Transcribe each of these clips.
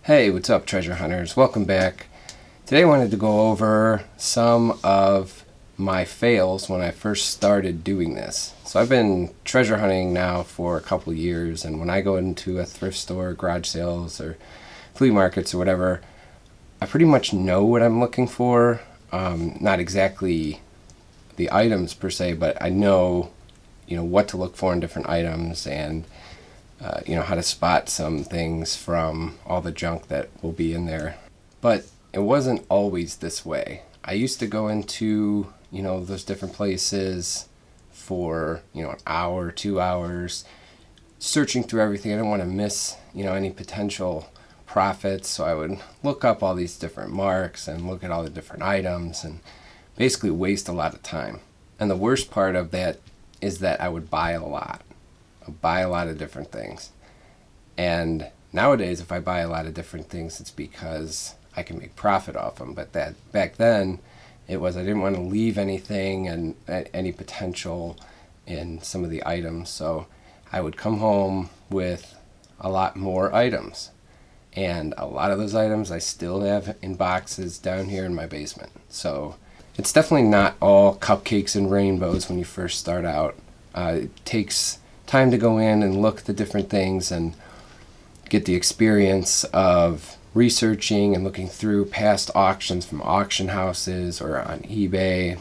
Hey, what's up, treasure hunters? Welcome back. Today I wanted to go over some of my fails when I first started doing this. So I've been treasure hunting now for a couple years, and when I go into a thrift store, garage sales, or flea markets or whatever, I pretty much know what I'm looking for. Not exactly the items per se, but I know, what to look for in different items and how to spot some things from all the junk that will be in there. But it wasn't always this way. I used to go into, those different places for, an hour, 2 hours, searching through everything. I didn't want to miss, any potential profits. So I would look up all these different marks and look at all the different items and basically waste a lot of time. And the worst part of that is that I would buy a lot. Buy a lot of different things. And nowadays, if I buy a lot of different things, it's because I can make profit off them. But that back then, it was I didn't want to leave anything and any potential in some of the items. So I would come home with a lot more items. And a lot of those items I still have in boxes down here in my basement. So it's definitely not all cupcakes and rainbows when you first start out. It takes time to go in and look at the different things and get the experience of researching and looking through past auctions from auction houses or on eBay,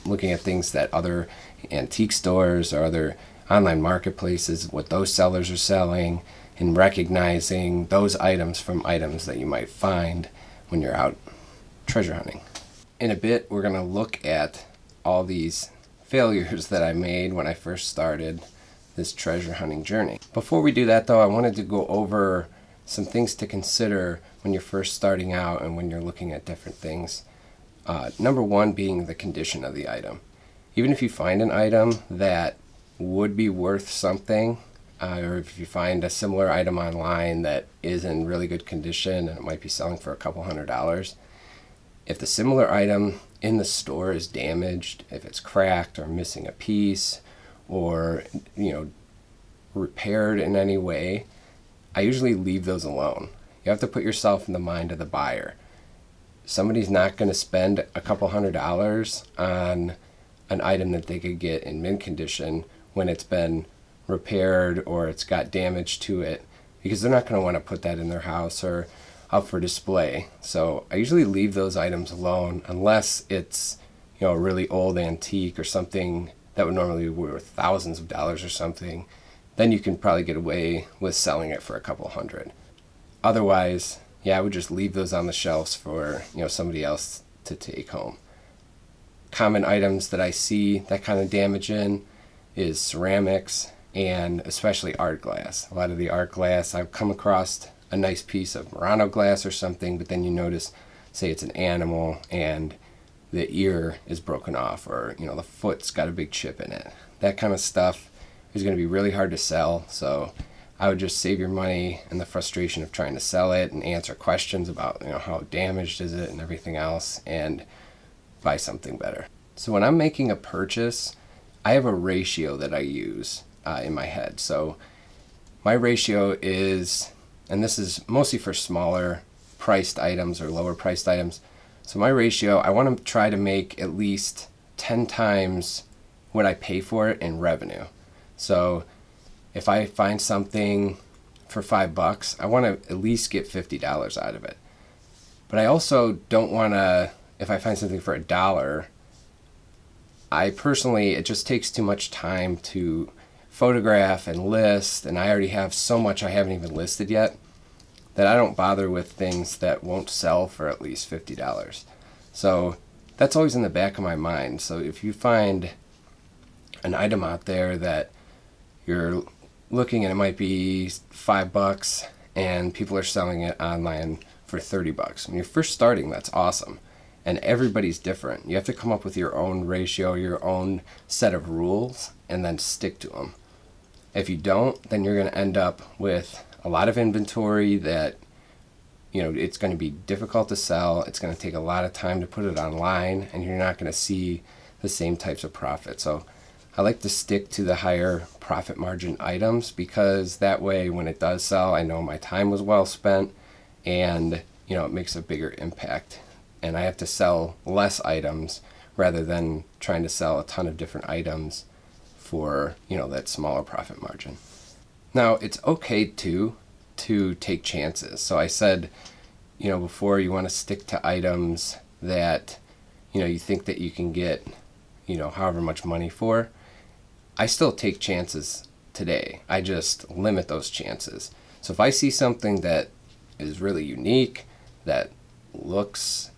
looking at things that other antique stores or other online marketplaces, what those sellers are selling, and recognizing those items from items that you might find when you're out treasure hunting. In a bit, we're going to look at all these failures that I made when I first started this treasure hunting journey. Before we do that though, I wanted to go over some things to consider when you're first starting out and when you're looking at different things. Number one being the condition of the item. Even if you find an item that would be worth something, or if you find a similar item online that is in really good condition and it might be selling for a couple $100s, if the similar item in the store is damaged, if it's cracked or missing a piece, or repaired in any way, I usually leave those alone. You have to put yourself in the mind of the buyer. Somebody's not going to spend a couple $100s on an item that they could get in mint condition when it's been repaired or it's got damage to it, because they're not going to want to put that in their house or up for display. So I usually leave those items alone unless it's a really old antique or something that would normally be worth thousands of dollars or something. Then you can probably get away with selling it for a couple hundred. Otherwise, I would just leave those on the shelves for somebody else to take home. Common items that I see that kind of damage in is ceramics and especially art glass. A lot of the art glass, I've come across a nice piece of Murano glass or something, but then you notice, say it's an animal and the ear is broken off, or the foot's got a big chip in it. That kind of stuff is going to be really hard to sell. So I would just save your money and the frustration of trying to sell it and answer questions about how damaged is it and everything else, and buy something better. So when I'm making a purchase, I have a ratio that I use in my head. So my ratio is, and this is mostly for smaller priced items or lower priced items. So my ratio, I want to try to make at least 10 times what I pay for it in revenue. So if I find something for $5, I want to at least get $50 out of it. But I also don't want to, if I find something for $1, I personally, it just takes too much time to photograph and list, and I already have so much I haven't even listed yet, that I don't bother with things that won't sell for at least $50. So that's always in the back of my mind. So if you find an item out there that you're looking and it might be $5 and people are selling it online for $30. When you're first starting, that's awesome. And everybody's different. You have to come up with your own ratio, your own set of rules, and then stick to them. If you don't, then you're going to end up with a lot of inventory that it's going to be difficult to sell. It's going to take a lot of time to put it online, and you're not going to see the same types of profit. So I like to stick to the higher profit margin items, because that way when it does sell, I know my time was well spent and it makes a bigger impact. And I have to sell less items rather than trying to sell a ton of different items for that smaller profit margin. Now, it's okay to take chances. So I said before, you want to stick to items that you think that you can get however much money for. I still take chances today. I just limit those chances. So if I see something that is really unique, that looks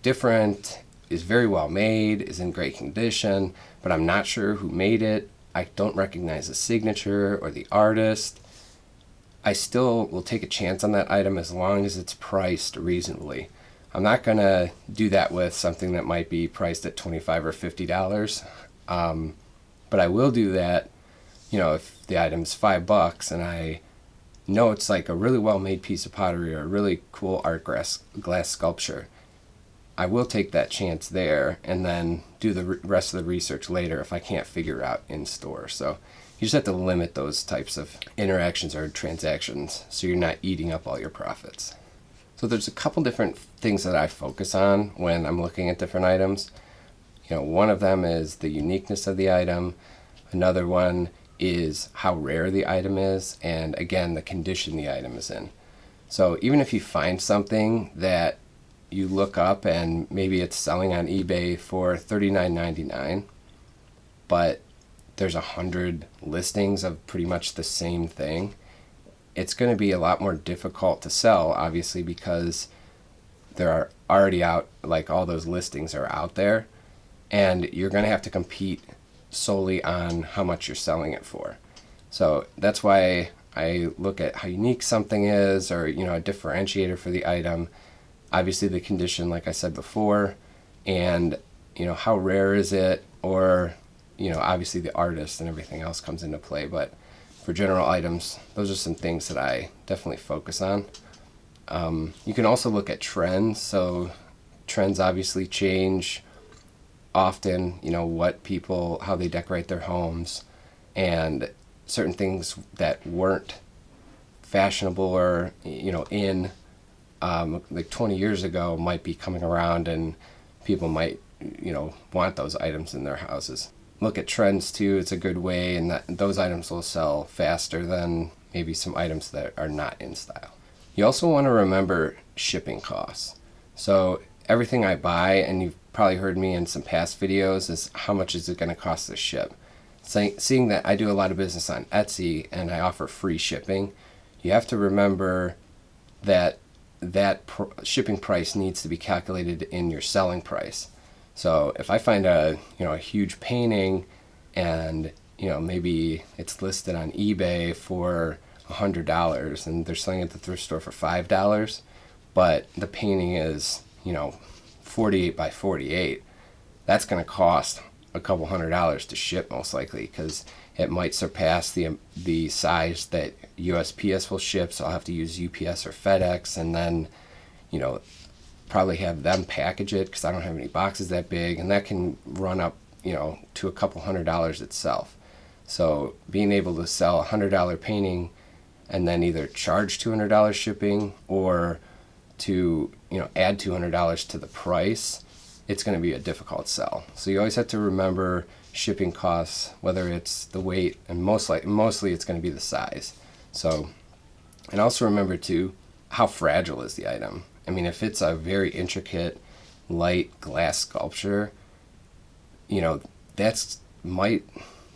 different, is very well made, is in great condition, but I'm not sure who made it, I don't recognize the signature or the artist, I still will take a chance on that item as long as it's priced reasonably. I'm not going to do that with something that might be priced at $25 or $50. But I will do that, if the item's $5 and I know it's like a really well-made piece of pottery or a really cool art glass sculpture. I will take that chance there and then do the rest of the research later if I can't figure it out in store. So you just have to limit those types of interactions or transactions so you're not eating up all your profits. So there's a couple different things that I focus on when I'm looking at different items. One of them is the uniqueness of the item. Another one is how rare the item is, and again, the condition the item is in. So even if you find something that you look up and maybe it's selling on eBay for $39.99, but there's 100 listings of pretty much the same thing, it's going to be a lot more difficult to sell, obviously, because there are already out, like all those listings are out there, and you're going to have to compete solely on how much you're selling it for. So that's why I look at how unique something is, or a differentiator for the item. Obviously the condition, like I said before, and how rare is it, or obviously the artist and everything else comes into play. But for general items, those are some things that I definitely focus on. You can also look at trends. So trends obviously change often, what people, how they decorate their homes, and certain things that weren't fashionable or in like 20 years ago might be coming around, and people might want those items in their houses. Look at trends too. It's a good way, and those items will sell faster than maybe some items that are not in style. You also want to remember shipping costs. So everything I buy, and you've probably heard me in some past videos, is how much is it going to cost to ship. Seeing that I do a lot of business on Etsy and I offer free shipping, you have to remember that shipping price needs to be calculated in your selling price. So if I find a huge painting and maybe it's listed on eBay for $100 and they're selling it at the thrift store for $5, but the painting is 48 by 48, that's going to cost a couple $100 to ship, most likely, because it might surpass the size that USPS will ship. So I'll have to use UPS or FedEx, and then probably have them package it because I don't have any boxes that big, and that can run up to a couple $100 itself. So being able to sell a $100 painting and then either charge $200 shipping or to add $200 to the price, it's going to be a difficult sell. So you always have to remember shipping costs, whether it's the weight, and mostly it's going to be the size. So, and also remember too, how fragile is the item. I mean, if it's a very intricate, light glass sculpture, that's might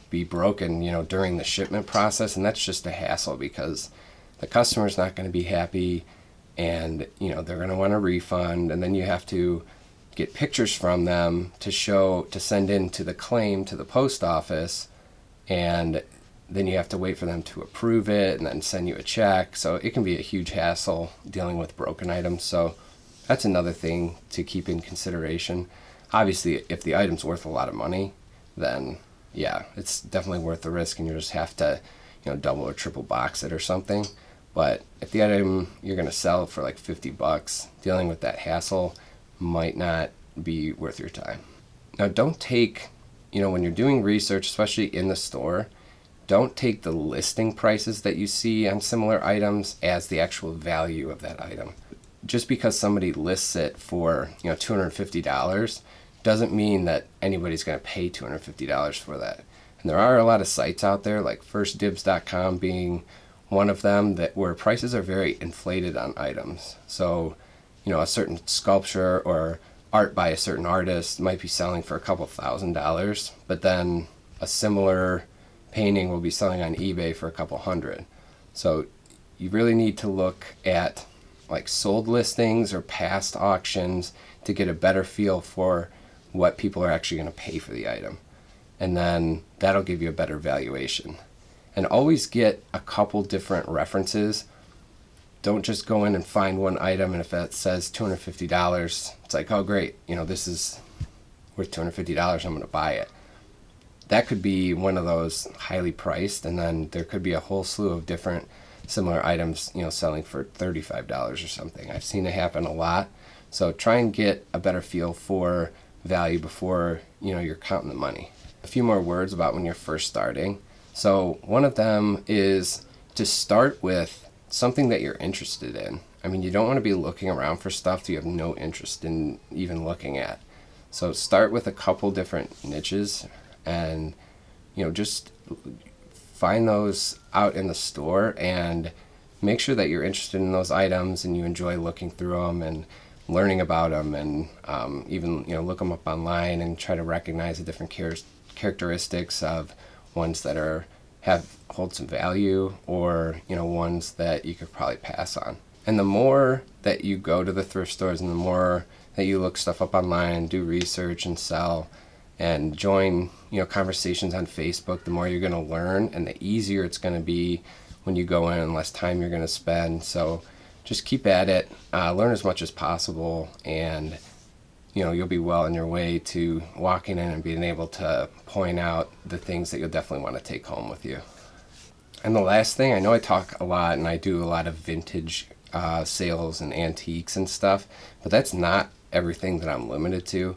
be broken, during the shipment process, and that's just a hassle because the customer's not going to be happy, and they're going to want a refund, and then you have to get pictures from them to send in to the claim to the post office, and then you have to wait for them to approve it and then send you a check. So it can be a huge hassle dealing with broken items. So that's another thing to keep in consideration. Obviously, if the item's worth a lot of money, then yeah, it's definitely worth the risk, and you just have to double or triple box it or something. But if the item you're going to sell for like $50, dealing with that hassle might not be worth your time. Now, don't take, when you're doing research, especially in the store, don't take the listing prices that you see on similar items as the actual value of that item. just because somebody lists it for, $250 doesn't mean that anybody's going to pay $250 for that. And there are a lot of sites out there, like firstdibs.com being one of them, that where prices are very inflated on items. So, a certain sculpture or art by a certain artist might be selling for a couple $1,000s, but then a similar painting will be selling on eBay for a couple hundred. So you really need to look at like sold listings or past auctions to get a better feel for what people are actually going to pay for the item. And then that'll give you a better valuation. And always get a couple different references. Don't just go in and find one item, and if that says $250, it's like, oh great, this is worth $250, I'm going to buy it. That could be one of those highly priced, and then there could be a whole slew of different similar items, selling for $35 or something. I've seen it happen a lot. So try and get a better feel for value before, you're counting the money. A few more words about when you're first starting. So one of them is to start with something that you're interested in. I mean, you don't want to be looking around for stuff that you have no interest in even looking at. So start with a couple different niches and, just find those out in the store and make sure that you're interested in those items and you enjoy looking through them and learning about them, and even look them up online and try to recognize the different characteristics of ones that hold some value, or ones that you could probably pass on. And the more that you go to the thrift stores and the more that you look stuff up online, do research and sell and join conversations on Facebook, the more you're going to learn, and the easier it's going to be when you go in, and less time you're going to spend. So just keep at it, learn as much as possible, and you'll be well on your way to walking in and being able to point out the things that you'll definitely want to take home with you. And the last thing, I know I talk a lot and I do a lot of vintage sales and antiques and stuff, but that's not everything that I'm limited to.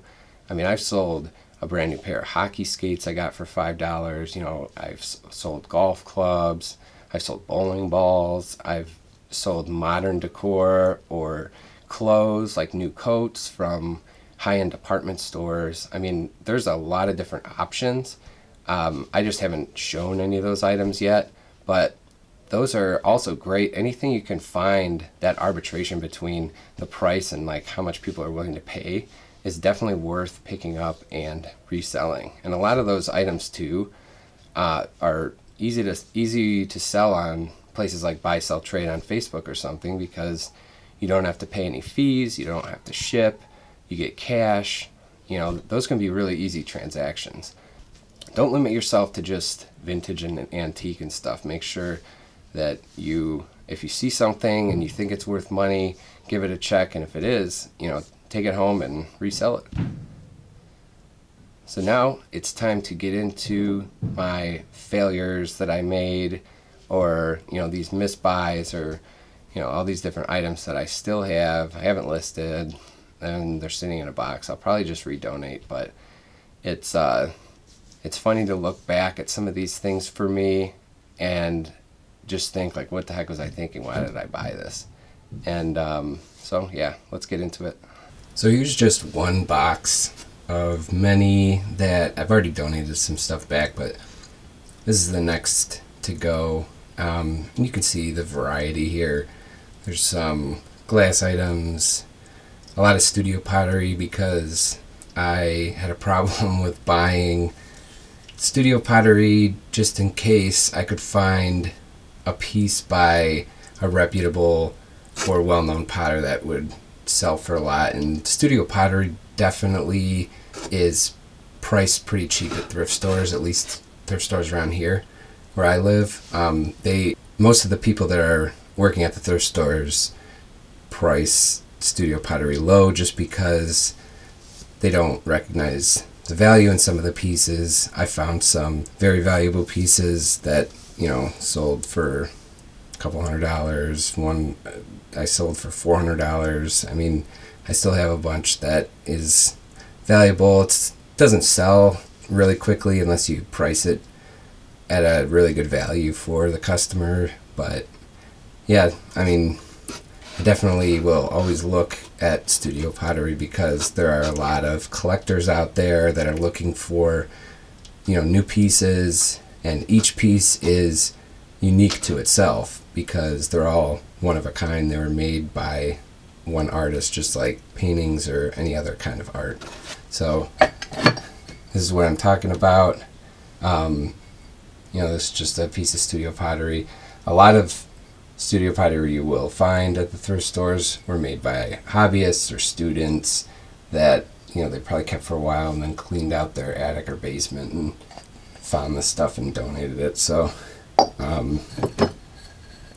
I mean, I've sold a brand new pair of hockey skates I got for $5. I've sold golf clubs. I've sold bowling balls. I've sold modern decor or clothes, like new coats from high-end department stores. I mean, there's a lot of different options. I just haven't shown any of those items yet, but those are also great. Anything you can find that arbitration between the price and like how much people are willing to pay is definitely worth picking up and reselling. And a lot of those items too are easy to sell on places like Buy Sell Trade on Facebook or something, because you don't have to pay any fees, you don't have to ship, you get cash. Those can be really easy transactions. Don't limit yourself to just vintage and antique and stuff. Make sure that if you see something and you think it's worth money, give it a check, and if it is, take it home and resell it. So now it's time to get into my failures that I made, or these misbuys, or all these different items that I haven't listed, and they're sitting in a box. I'll probably just redonate, but it's funny to look back at some of these things for me and just think like, what the heck was I thinking? Why did I buy this? And so yeah, let's get into it. So here's just one box of many that I've already donated some stuff back, but this is the next to go. And you can see the variety here. There's some glass items, a lot of studio pottery, because I had a problem with buying studio pottery just in case I could find a piece by a reputable or well-known potter that would sell for a lot. And studio pottery definitely is priced pretty cheap at thrift stores, at least thrift stores around here where I live. Most of the people that are working at the thrift stores price studio pottery low just because they don't recognize the value in some of the pieces. I found some very valuable pieces that sold for a couple $100. One I sold for $400. I mean, I still have a bunch that is valuable. It doesn't sell really quickly unless you price it at a really good value for the customer. But yeah, I mean, I definitely will always look at studio pottery because there are a lot of collectors out there that are looking for, new pieces, and each piece is unique to itself because they're all one of a kind. They were made by one artist, just like paintings or any other kind of art. So this is what I'm talking about. This is just a piece of studio pottery. A lot of studio pottery you will find at the thrift stores were made by hobbyists or students that they probably kept for a while and then cleaned out their attic or basement and found this stuff and donated it. So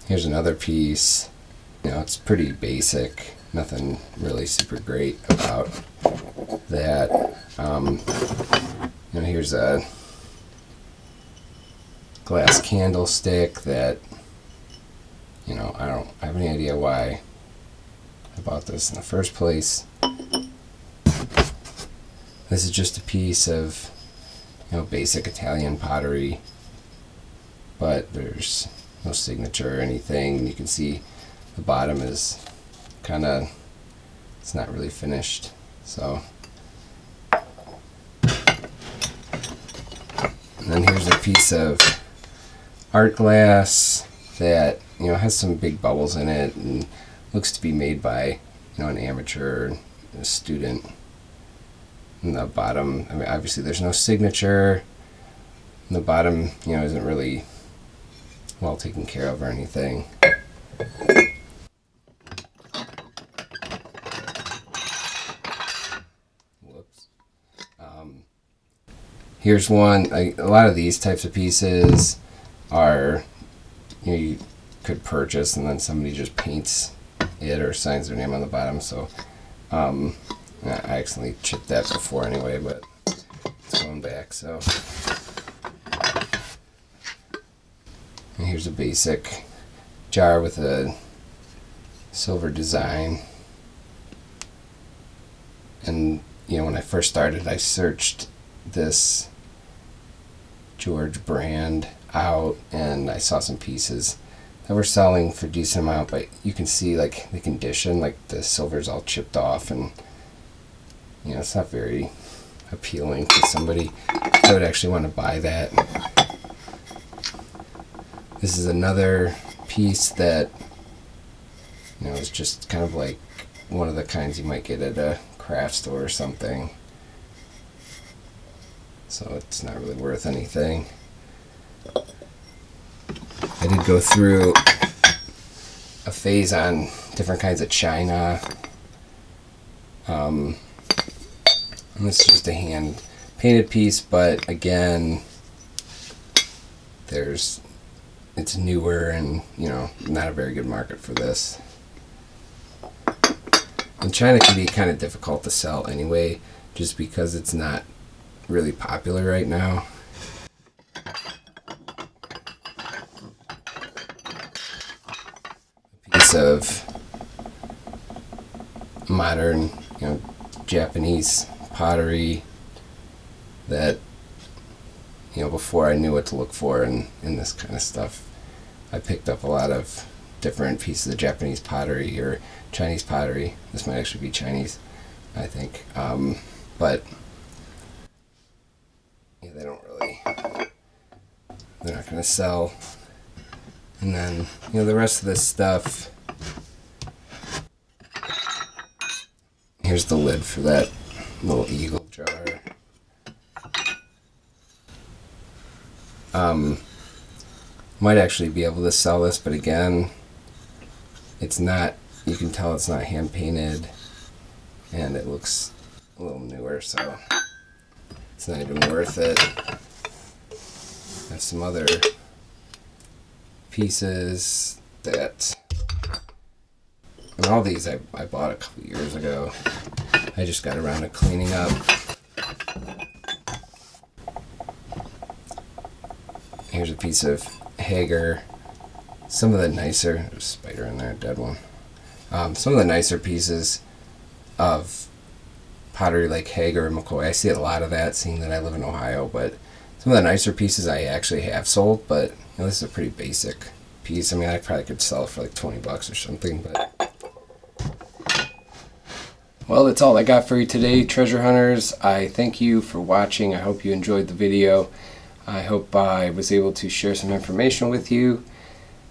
here's another piece. It's pretty basic, nothing really super great about that. Here's a glass candlestick that I don't have any idea why I bought this in the first place. This is just a piece of basic Italian pottery, but there's no signature or anything. You can see the bottom is it's not really finished. So, and then here's a piece of art glass that has some big bubbles in it and looks to be made by an amateur, a student. And the bottom, obviously there's no signature. And the bottom, isn't really well taken care of or anything. Whoops. Here's one. A lot of these types of pieces are you could purchase and then somebody just paints it or signs their name on the bottom. So I accidentally chipped that before anyway, but it's going back. So, and here's a basic jar with a silver design. And when I first started, I searched this George brand out, and I saw some pieces that were selling for a decent amount, but you can see like the condition, like the silver's all chipped off, and it's not very appealing to somebody that would actually want to buy that. This is another piece that is just kind of like one of the kinds you might get at a craft store or something, so it's not really worth anything. I did go through a phase on different kinds of china. And this is just a hand painted piece, but again, it's newer and not a very good market for this. And china can be kind of difficult to sell anyway, just because it's not really popular right now. Piece of modern, Japanese pottery that, before I knew what to look for in this kind of stuff, I picked up a lot of different pieces of Japanese pottery or Chinese pottery. This might actually be Chinese, I think. But yeah, they're not going to sell. And then, the rest of this stuff, here's the lid for that little eagle jar. Might actually be able to sell this, but again, it's not, you can tell it's not hand painted, and it looks a little newer, so it's not even worth it. I have some other pieces that, and all these I bought a couple years ago. I just got around to cleaning up. Here's a piece of Hager. Some of the nicer, there's a spider in there, a dead one. Some of the nicer pieces of pottery like Hager and McCoy, I see a lot of that, seeing that I live in Ohio, but some of the nicer pieces I actually have sold, but this is a pretty basic piece. I probably could sell it for like $20 or something, but Well, that's all I got for you today, treasure hunters. I thank you for watching. I hope you enjoyed the video. I hope I was able to share some information with you.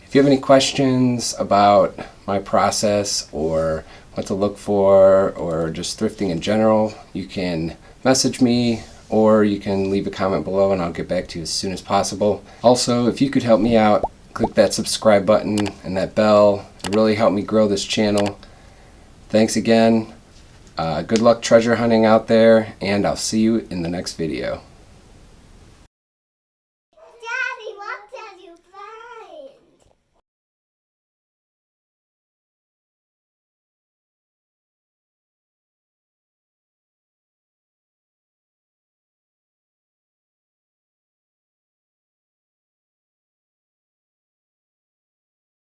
If you have any questions about my process or what to look for or just thrifting in general, you can message me or you can leave a comment below and I'll get back to you as soon as possible. Also, if you could help me out, click that subscribe button and that bell. It really helped me grow this channel. Thanks again. Good luck treasure hunting out there, and I'll see you in the next video.